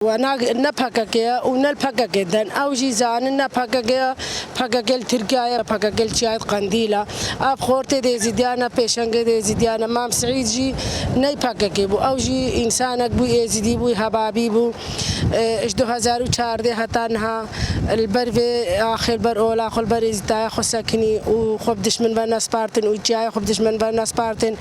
وانا نفكك ونلفكك دن او جيزان نفكك فكك تركيا فكك شايد قنديله اب خورتي دي زيدانا بيشنج دي زيدانا مام سعيد جي ني فكك بو او جي انسانك بو يزيدي بو حبابي بو اش 2014 هتانها البرفي اخر بر اول اخر بر ازتا خسكني وخب دشمن بنا سبارتن وجاي خب دشمن بنا سبارتن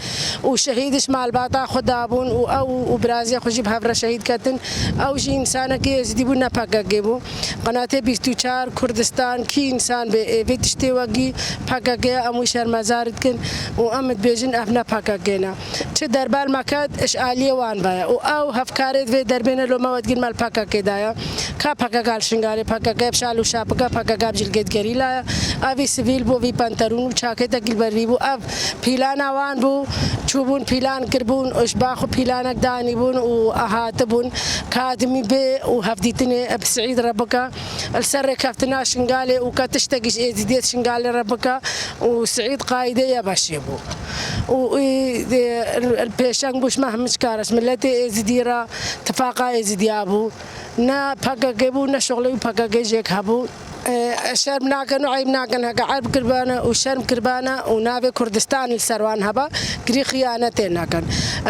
وشهيدش مع الباطا خدابون او برازي خجيب هفر شهيد كتن او إنسانك يزيدوا نفقة جيبو قناة 24 كردستان كي إنسان بيتشتي وجي فقة جا أموشر مزارت كن وأمد بيجن أبنا فقة جينا تدرب المكاد إيش آلية وان بايا أو هفكارت في دربنا لو ما ودين مال فقة كدايا كا فقة قال شنغالي فقة جاب شالو شابكا فقة جاب جلجت جريلا أبي سيفيل بو في بنترون وشاكتا قلبري بو أب بيلانا وان بو تشوفون بيلان كربون إشباخو بيلانك داني بون وأهاتبون كادمي بي وهفديتني بسعيد ربك السر كافتنا شنغالي وكتشتاقش ازديت شنغالي ربك وسعيد قايده يا باشيبو البيشان بوش مهمش كارس ملتي ازديرا تفاقا ازديابو نا فاقا جيبو نا شغلي فاقا جيك هبو شرم ناكن وعيب ناكن هكا عرب كربانة وشرم كربانة ونابي كردستان السروان هبا كري خيانتين ناكن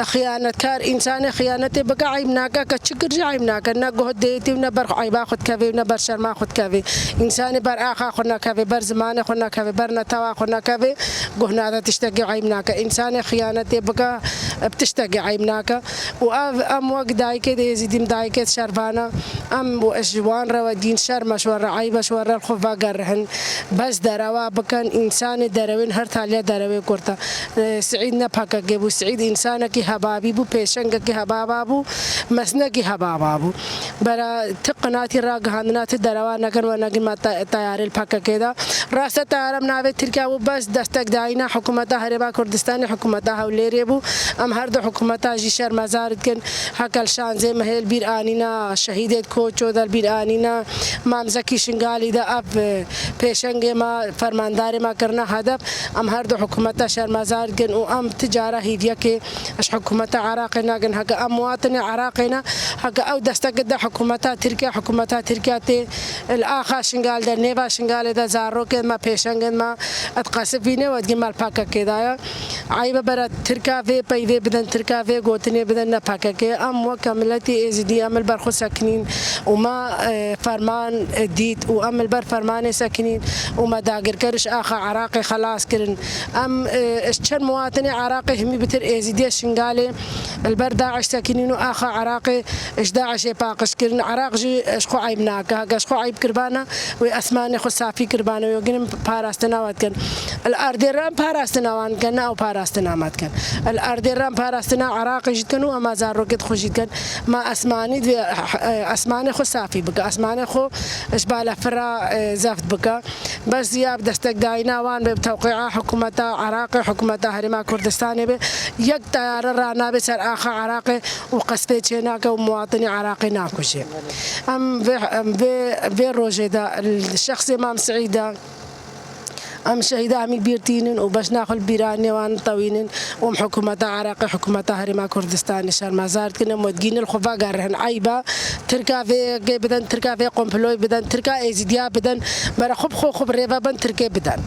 خيانة كار إنسان خيانتي بقى عيب ناكا كتشكر عيب ناكن ناقو هديتي ونبر عيبا خد كافي ونبر شرما خد كافي إنساني بر آخا خدنا كافي بر زمان خدنا كافي بر نتوا خدنا كافي قهنا تشتكي عيب ناكا إنسان خيانتي بقى بتشتكي عيب ناكا وأم وقت دايكي دي زيدم دايكي شربانا أم وأجوان روادين شرما شوار عيبا شوار الخوفا قرهن بس دروا بكن إنسان دروين هر تاليا دروي كورتا سعيدنا بحكا جيبو سعيد إنسانك هبابي بو بيشنك هبابابو مسنك هبابابو برا تقناتي راقهانات دروا نكن ونكن ما تيار البحكا كذا راسة تارم ناوي تركيا وبس دستك داينا حكومتها هربا كردستان حكومتها وليريبو أم هرد حكومتها جيشر مزارد كن هكال شان زي مهل بيرانينا شهيدة كوچو دل بيرانينا مامزكي شنغالي دا اب پیشنگ ما فرماندار ما کرنا هدف ام هر دو حکومت شرمزار گن و ام تجاره هیدیا که اش حکومت عراق ناگن حق ام مواطن عراقنا حق او دستقد حکومت ترکیه تی الاخا شنغال در نیوا شنغال دا زارو که ما پیشنگ ما اتقاسفینه ودگی مال پاکا کدایا عیب برا ترکا و پیوی بدن ترکا و گوتنی بدن نپاکا که ام وکملتی ازدی عمل برخو سکنین و ما فرمان ديت وأم البر فرمانة ساكنين وما داقر كرش آخا عراقي خلاص كرن أم اشتر مواطني عراقي همي بتر ازدي شنغالي البر داعش ساكنين وآخا عراقي اش داعش باقش كرن عراق جي اشخو عيب ناكا اشخو عيب كربانا واسماني خو صافي كربانا ويوغنم باراستنا واتكن الأرديران باراستنا وان كان أو باراستنا مات كان الأرديران باراستنا عراقي جد كانوا أما زارو كد خو جد كان ما أسماني خو صافي بقى أسماني خو اشبال فرا زفت بكا بس ياب دستك داينا وان بتوقيع حكومة عراقي حكومة هرما كردستاني به يك طيار رانا بسر آخا عراقي وقصبت هناك ومواطني عراقي ناكوشي ام في روجي دا الشخص امام سعيدة أم شهيدة عمي بيرتينن وباش ناخذ بيراني وان طوينن وم حكومة عراقي حكومة هرما كردستان شرم زارت كنا مودجين الخفا قارهن عيبة تركا في بدن تركا في قنبلوي بدن تركا ازديا بدن برا خب ريبا بن تركا بدن